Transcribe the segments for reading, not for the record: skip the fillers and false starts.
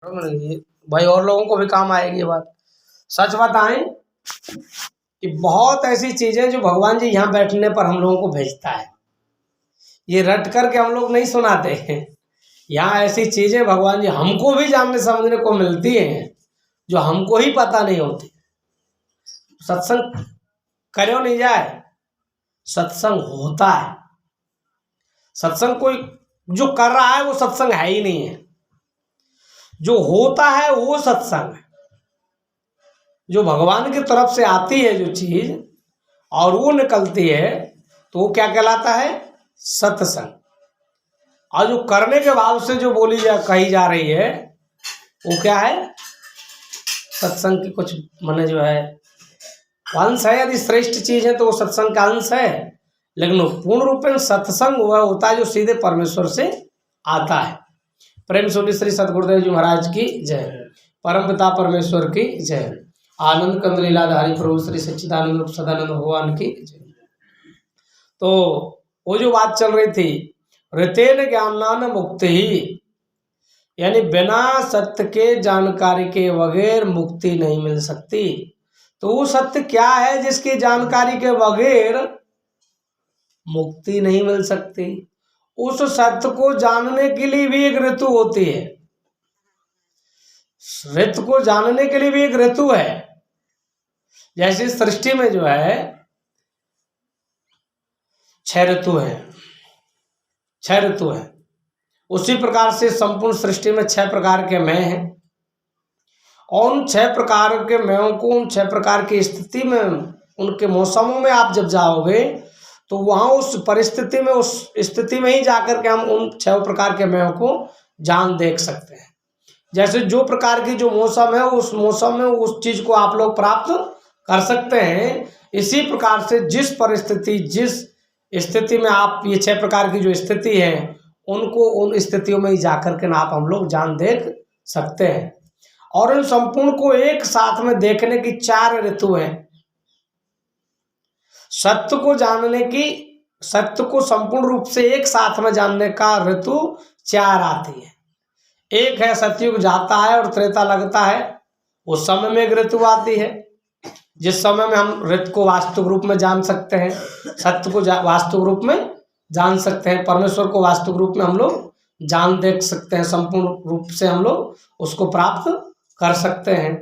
भाई और लोगों को भी काम आएगी ये बात। सच बताएं कि बहुत ऐसी चीजें जो भगवान जी यहाँ बैठने पर हम लोगों को भेजता है, ये रट करके हम लोग नहीं सुनाते हैं। यहाँ ऐसी चीजें भगवान जी हमको भी जानने समझने को मिलती हैं जो हमको ही पता नहीं होती। सत्संग करो नहीं जाए, सत्संग होता है। सत्संग कोई जो कर रहा है वो सत्संग है ही नहीं है, जो होता है वो सत्संग है। जो भगवान की तरफ से आती है जो चीज और वो निकलती है तो वो क्या कहलाता है? सत्संग। और जो करने के भाव से जो कही जा रही है वो क्या है? सत्संग की कुछ माने जो है अंश है। यदि श्रेष्ठ चीज है तो वो सत्संग का अंश है, लेकिन वो पूर्ण रूप में सत्संग वह होता है जो सीधे परमेश्वर से आता है। प्रेम सुनी श्री सतगुरुदेव जी महाराज की जय। परम पिता परमेश्वर की जय। आनंद कंद लीलाधारी प्रभु श्री सच्चिदानंद रूप सदानंद भगवान की जय। तो वो जो बात चल रही थी, ऋतेन ज्ञानान मुक्ति ही, यानी बिना सत्य के जानकारी के बगैर मुक्ति नहीं मिल सकती। तो वो सत्य क्या है जिसकी जानकारी के बगैर मुक्ति नहीं मिल सकती? उस सत्य को जानने के लिए भी एक ऋतु होती है। ऋतु को जानने के लिए भी एक ऋतु है। जैसे सृष्टि में जो है 6 ऋतु है, 6 ऋतु है, उसी प्रकार से संपूर्ण सृष्टि में 6 प्रकार के मय हैं। और उन 6 प्रकार के मयों को उन 6 प्रकार की स्थिति में, उनके मौसमों में आप जब जाओगे तो वहां उस परिस्थिति में, उस स्थिति में ही जाकर के हम उन 6 प्रकार के मयों को जान देख सकते हैं। जैसे जो प्रकार की जो मौसम है उस मौसम में उस चीज को आप लोग प्राप्त कर सकते हैं। इसी प्रकार से जिस परिस्थिति, जिस स्थिति में आप ये 6 प्रकार की जो स्थिति है उनको उन स्थितियों में ही जाकर के आप हम लोग जान देख सकते हैं। और इन संपूर्ण को एक साथ में देखने की 4 ऋतु हैं। सत्य को जानने की, सत्य को संपूर्ण रूप से एक साथ में जानने का ऋतु 4 आती है। एक है सतयुग जाता है और त्रेता लगता है, उस समय में एक ऋतु आती है जिस समय में हम ऋतु को वास्तविक रूप में जान सकते हैं, सत्य को वास्तविक रूप में जान सकते हैं, परमेश्वर को वास्तविक रूप में हम लोग जान देख सकते हैं, संपूर्ण रूप से हम लोग उसको प्राप्त कर सकते हैं।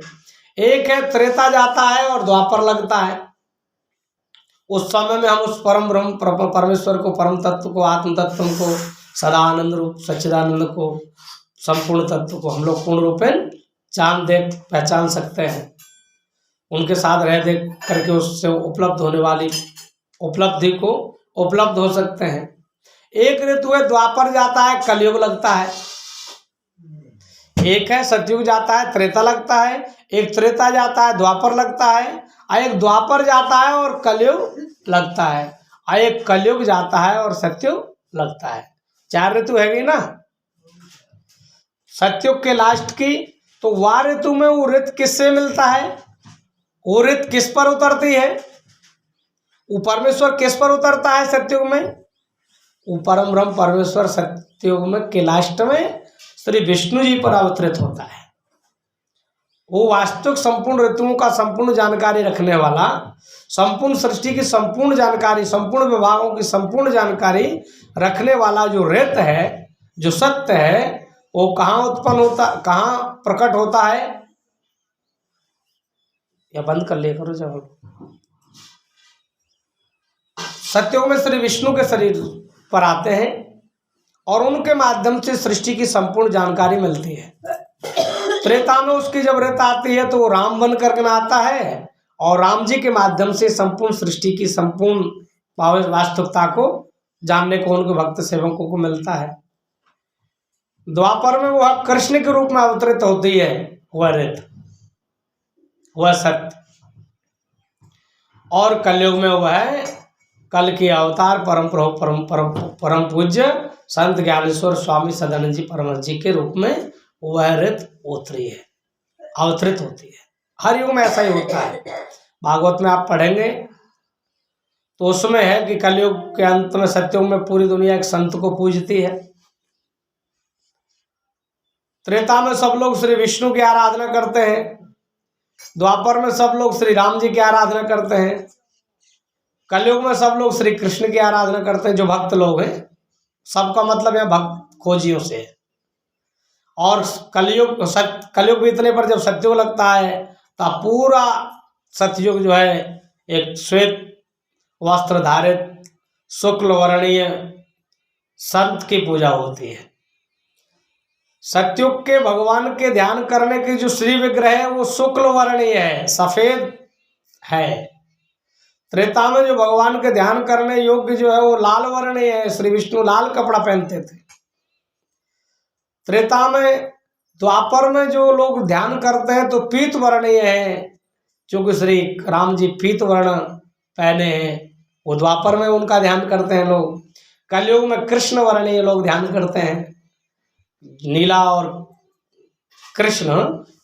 एक है त्रेता जाता है और द्वापर लगता है, उस समय में हम उस परम ब्रह्म परमेश्वर को, परम तत्व को, आत्म तत्व को, सदानंद रूप सच्चिदानंद को, संपूर्ण तत्व को हम लोग पूर्ण रूप में जान देख पहचान सकते हैं। उनके साथ रह देख करके उससे उपलब्ध होने वाली उपलब्धि को उपलब्ध हो सकते हैं। एक ऋतु है द्वापर जाता है, कलयुग लगता है। एक है सतयुग जाता है, त्रेता लगता है। एक त्रेता जाता है, द्वापर लगता है। एक द्वापर जाता है और कलयुग लगता है। एक कलयुग जाता है और सतयुग लगता है। 4 ऋतु है गई ना। सतयुग के लास्ट की तो वह ऋतु में वो ऋत किससे मिलता है? वो ऋत किस पर उतरती है? वो परमेश्वर किस पर उतरता है सतयुग में? वो परम ब्रह्म परमेश्वर सतयुग में के लास्ट में श्री विष्णु जी पर अवतरित होता है। वो वास्तविक संपूर्ण ऋतुओं का संपूर्ण जानकारी रखने वाला, संपूर्ण सृष्टि की संपूर्ण जानकारी, संपूर्ण विभागों की संपूर्ण जानकारी रखने वाला जो ऋत है, जो सत्य है, वो कहाँ उत्पन्न होता, कहाँ प्रकट होता है? या बंद कर लिया करो जब। सत्युग में श्री विष्णु के शरीर पर आते हैं और उनके माध्यम से सृष्टि की संपूर्ण जानकारी मिलती है। त्रेता में उसकी जब ऋत आती है तो वो राम बन करके आता है और राम जी के माध्यम से संपूर्ण सृष्टि की संपूर्ण वास्तविकता को जानने को उनके भक्त सेवकों को मिलता है। द्वापर में वह कृष्ण के रूप में अवतरित होती है, वह ऋत, वह सत्य। और कलयुग में वह है कल के अवतार परम प्रभु परम पूज्य संत ज्ञानेश्वर स्वामी सदानंद जी परमहंस जी के रूप में वह ऋत उतरी है, अवतरित होती है। हर युग में ऐसा ही होता है। भागवत में आप पढ़ेंगे तो उसमें है कि कलयुग के अंत में, सत्युग में पूरी दुनिया एक संत को पूजती है, त्रेता में सब लोग श्री विष्णु की आराधना करते हैं, द्वापर में सब लोग श्री राम जी की आराधना करते हैं, कलयुग में सब लोग श्री कृष्ण की आराधना करते हैं, जो भक्त लोग हैं। सबका मतलब है भक्त खोजियों से। और कलयुग बीतने पर जब सत्युग लगता है तो पूरा सतयुग जो है एक श्वेत वस्त्र धारित शुक्ल वर्णीय संत की पूजा होती है। सतयुग के भगवान के ध्यान करने की जो श्री विग्रह है वो शुक्ल वर्णीय है, सफेद है। त्रेता में जो भगवान के ध्यान करने योग्य जो है वो लाल वर्णीय है, श्री विष्णु लाल कपड़ा पहनते थे। त्रेता में द्वापर में जो लोग ध्यान करते हैं तो पीत वर्णीय है, क्योंकि श्री राम जी पीत वर्ण पहने हैं, वो द्वापर में उनका ध्यान करते हैं लोग। कलयुग में कृष्ण वर्णीय लोग ध्यान करते हैं, नीला और कृष्ण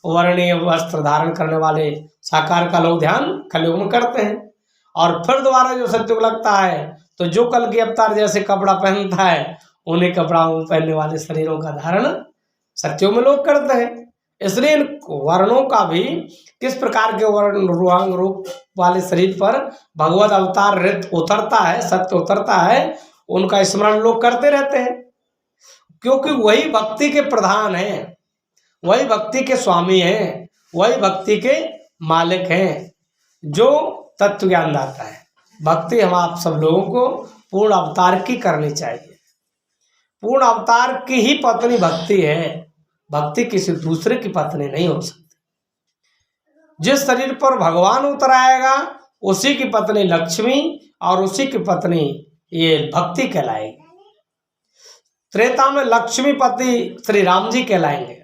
वर्णीय वस्त्र धारण करने वाले साकार का लोग ध्यान कलयुग में करते हैं। और फिर दोबारा जो सतयुग लगता है तो जो कल के अवतार जैसे कपड़ा पहनता है उन्हीं कपड़ाओं पहनने वाले शरीरों का धारण सतयुग में लोग करते हैं। इसलिए इन वर्णों का भी किस प्रकार के वर्ण रूहांग रूप वाले शरीर पर भगवत अवतार रित उतरता है, सत्य उतरता है, उनका स्मरण लोग करते रहते हैं, क्योंकि वही भक्ति के प्रधान हैं, वही भक्ति के स्वामी हैं, वही भक्ति के मालिक हैं, जो तत्व ज्ञान दाता है। भक्ति हम आप सब लोगों को पूर्ण अवतार की करनी चाहिए। पूर्ण अवतार की ही पत्नी भक्ति है, भक्ति किसी दूसरे की पत्नी नहीं हो सकती। जिस शरीर पर भगवान उतर आएगा उसी की पत्नी लक्ष्मी और उसी की पत्नी ये भक्ति कहलाएगी। त्रेता में लक्ष्मीपति श्री राम जी कहलाएंगे,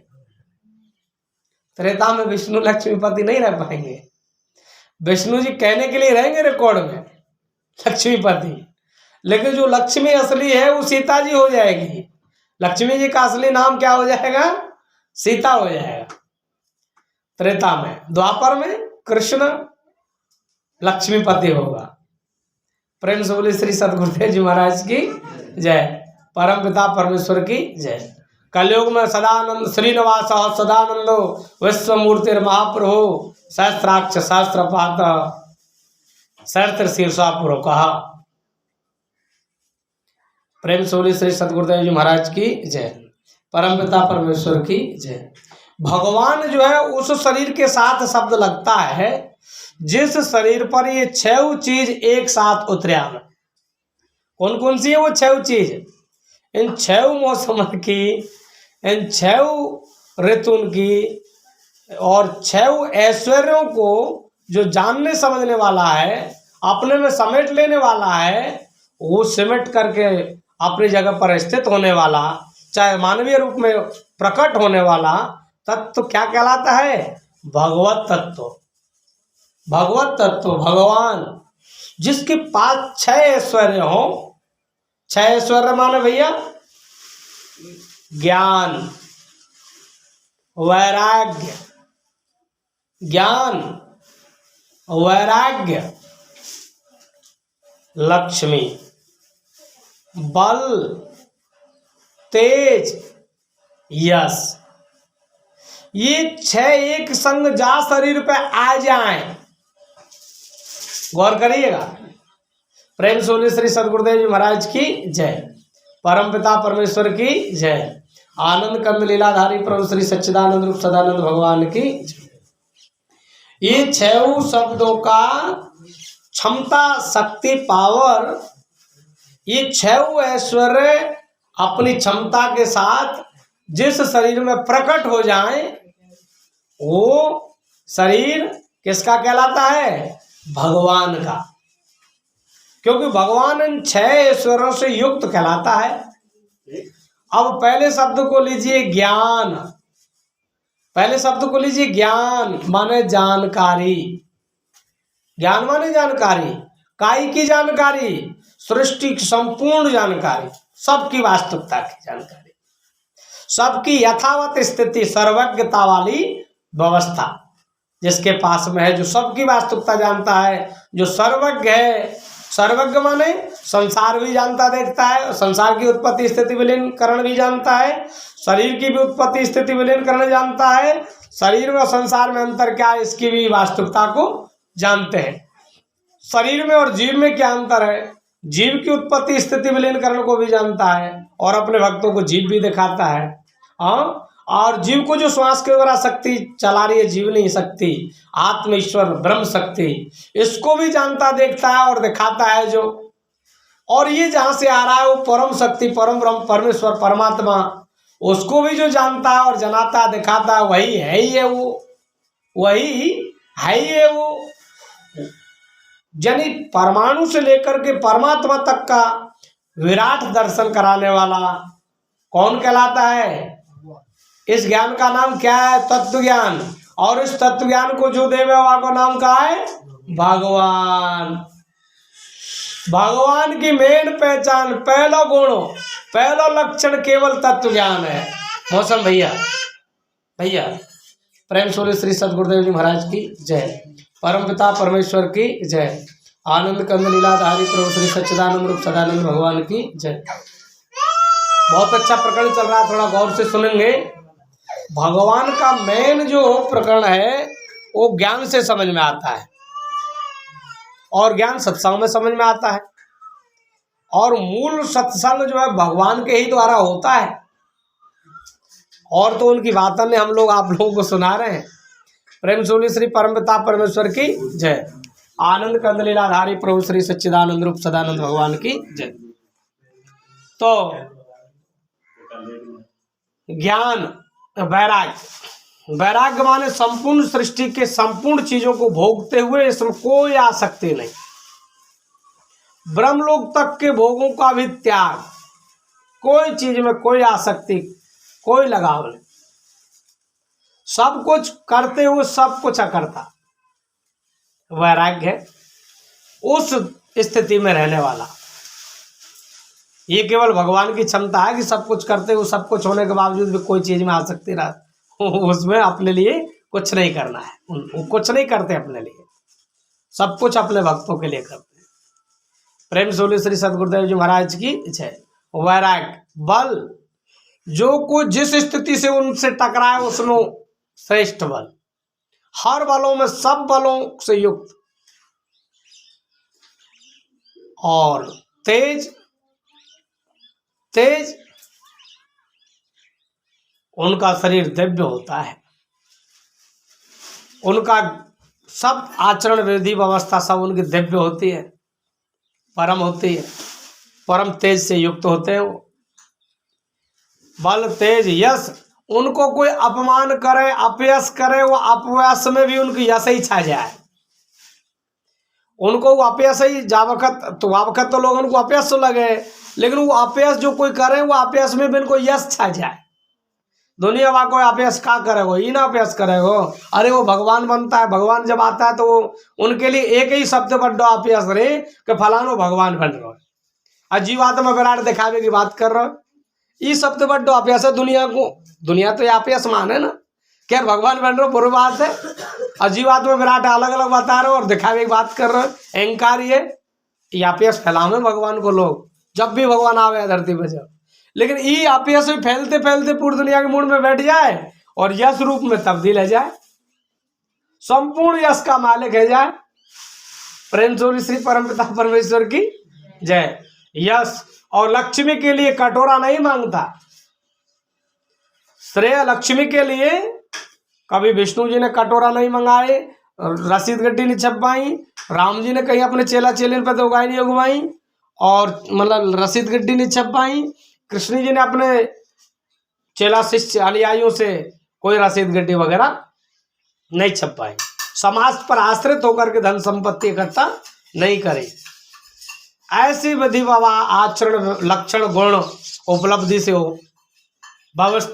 त्रेता में विष्णु लक्ष्मीपति नहीं रह पाएंगे। विष्णु जी कहने के लिए रहेंगे रिकॉर्ड में लक्ष्मीपति, लेकिन जो लक्ष्मी असली है वो सीता जी हो जाएगी। लक्ष्मी जी का असली नाम क्या हो जाएगा? सीता हो जाएगा त्रेता में। द्वापर में कृष्ण लक्ष्मीपति होगा। प्रेम से बोले श्री सदगुरुदेव जी महाराज की जय, परम पिता परमेश्वर की जय। कलयुग में सदानंद श्रीनिवास सदानंदो विश्वमूर्ति महाप्रभु सहस्त्राक्ष सहस्त्रपात सहस्त्र शीर्षापुर कहा। प्रेम से बोले श्री सदगुरुदेव जी महाराज की जय, परम पिता परमेश्वर की जय। भगवान जो है उस शरीर के साथ शब्द लगता है जिस शरीर पर ये 6 चीज एक साथ उतरिया। कौन कौन सी है वो 6 चीज? इन 6 मौसम की, इन 6 ऋतुन की और 6 ऐश्वर्यों को जो जानने समझने वाला है, अपने में समेट लेने वाला है, वो सिमट करके अपनी जगह पर स्थित होने वाला, चाहे मानवीय रूप में प्रकट होने वाला तत्व क्या कहलाता है? भगवत तत्व। भगवत तत्व भगवान, जिसके पास 6 ऐश्वर्य हो। 6 ऐश्वर्य माने भैया ज्ञान, वैराग्य, ज्ञान वैराग्य, लक्ष्मी, बल, तेज, यश। ये 6 एक संग जा शरीर पे आ जाएं, गौर करिएगा। प्रेम सोनी श्री सदगुरुदेव जी महाराज की जय, परम पिता परमेश्वर की जय, आनंद कंद लीलाधारी प्रभु श्री सच्चिदानंद रूप सदानंद भगवान की जय। ये 6 शब्दों का क्षमता, शक्ति, पावर, ये 6 ऐश्वर्य अपनी क्षमता के साथ जिस शरीर में प्रकट हो जाए वो शरीर किसका कहलाता है? भगवान का। क्योंकि भगवान इन 6 ऐश्वर्यों से युक्त कहलाता है। अब पहले शब्द को लीजिए ज्ञान। पहले शब्द को लीजिए ज्ञान माने जानकारी। ज्ञान माने जानकारी, काय की जानकारी? सृष्टि की संपूर्ण जानकारी, सबकी वास्तविकता की जानकारी, सबकी यथावत स्थिति, सर्वज्ञता वाली व्यवस्था जिसके पास में है, जो सबकी वास्तविकता जानता है, जो सर्वज्ञ है, सर्वज्ञ माने संसार भी जानता देखता है, संसार की उत्पत्ति स्थिति विलीन करण भी जानता है, शरीर की भी उत्पत्ति स्थिति विलीन करण जानता है, शरीर में और संसार में अंतर क्या है इसकी भी वास्तविकता को जानते हैं। शरीर में और जीव में क्या अंतर है, जीव की उत्पत्ति स्थिति विलीन करण को भी जानता है और अपने भक्तों को जीव भी दिखाता है। हाँ, और जीव को जो श्वास के द्वारा शक्ति चला रही है जीवनी शक्ति, आत्म ईश्वर ब्रह्म शक्ति, इसको भी जानता देखता है और दिखाता है जो। और ये जहाँ से आ रहा है वो परम शक्ति परम ब्रह्म परमेश्वर परमात्मा, उसको भी जो जानता है और जनाता दिखाता है, वही है ही है वो, वही है ही है वो। यानी परमाणु से लेकर के परमात्मा तक का विराट दर्शन कराने वाला कौन कहलाता है? इस ज्ञान का नाम क्या है? तत्व ज्ञान। और इस तत्व ज्ञान को जो देवे का नाम क्या है? भगवान। भगवान की मेन पहचान, पहला गुण, पहला लक्षण केवल तत्व ज्ञान है। मौसम भैया प्रेम सूर्य श्री सदगुरुदेव जी महाराज की जय, परम पिता परमेश्वर की जय, आनंद कंद लीलाधारी प्रभु श्री सच्चिदानंद रूप सदानंद भगवान की जय। बहुत अच्छा प्रकरण चल रहा है, थोड़ा गौर से सुनेंगे। भगवान का मेन जो प्रकरण है वो ज्ञान से समझ में आता है और ज्ञान सत्संग में समझ में आता है। और मूल सत्संग जो है भगवान के ही द्वारा होता है, और तो उनकी बातें ने हम लोग आप लोगों को सुना रहे हैं। प्रेम सूर्य श्री परमपिता परमेश्वर की जय, आनंद कंद लीलाधारी प्रभु श्री सच्चिदानंद रूप सदानंद भगवान की जय। तो ज्ञान, वैराग्य माने संपूर्ण सृष्टि के संपूर्ण चीजों को भोगते हुए इसमें कोई आसक्ति नहीं, ब्रह्मलोक तक के भोगों का भी त्याग, कोई चीज में कोई आसक्ति, कोई लगाव नहीं, सब कुछ करते हुए सब कुछ अकर्ता, वैराग्य है उस स्थिति में रहने वाला। ये केवल भगवान की क्षमता है कि सब कुछ करते हुए सब कुछ होने के बावजूद भी कोई चीज में आसक्ति रहा, उसमें अपने लिए कुछ नहीं करना है, वो कुछ नहीं करते अपने लिए, सब कुछ अपने भक्तों के लिए करते हैं। प्रेम सूर्य श्री सदगुरुदेव जी महाराज की जय। वैराग्य बल, जो कोई जिस स्थिति से उनसे टकराए उसमें श्रेष्ठ बल, हर बलों में सब बलों से युक्त, और तेज उनका शरीर दिव्य होता है, उनका सब आचरण विधि व्यवस्था सब उनकी दिव्य होती है, परम होती है, परम तेज से युक्त होते हैं वो। बल तेज यश, उनको कोई अपमान करे अपयश करे, वो अपयश में भी उनकी यश ही छा जाए, उनको वो अपयश ही जावखत तो लोग उनको अपयश तो लगे, लेकिन वो अपयश जो कोई करे वो अपयश में भी उनको यश छा जाए। दुनिया वाला कोई अपयश का करेगो, ही ना अपयश करेगो, अरे वो भगवान बनता है, भगवान जब आता है तो उनके लिए एक ही शब्द बड्डो अपयश रे कि फलानो भगवान बन रहा है, अजीवात्मा विराट दिखावे की बात कर रहा है, ये शब्द बड्डो अपयश है दुनिया को। दुनिया तो ये अपयश माने ना, क्या भगवान बन रहे हो बुरी बात है, अजीवात्मा विराट अलग अलग बता रहे हो और दिखावे की बात कर रहे हो, अहंकार ये अपयश फैलावे भगवान को लोग जब भी भगवान आवे धरती पर जब, लेकिन ये अपयश भी फैलते फैलते पूरी दुनिया के मूड में बैठ जाए और यश रूप में तब्दील है जाए, संपूर्ण यश का मालिक है जाए। प्रेम सूर्य श्री परमपिता परमेश्वर की जय। यश और लक्ष्मी के लिए कटोरा नहीं मांगता, श्रेय लक्ष्मी के लिए कभी विष्णु जी ने कटोरा नहीं मंगाए, रसीद गड्डी नहीं छपवाई, राम जी ने कहीं अपने चेला चेलिन पर उगाई नहीं उगवाई, और मतलब रसीद गड्डी नहीं छपवाई, कृष्ण जी ने अपने चेला शिष्य अनुयायियों से कोई रसीद गड्डी वगैरह नहीं छपवाई, समाज पर आश्रित होकर के धन संपत्ति इकट्ठा नहीं करे। ऐसी विधि बाबा आचरण लक्षण गुण उपलब्धि से हो भविष्य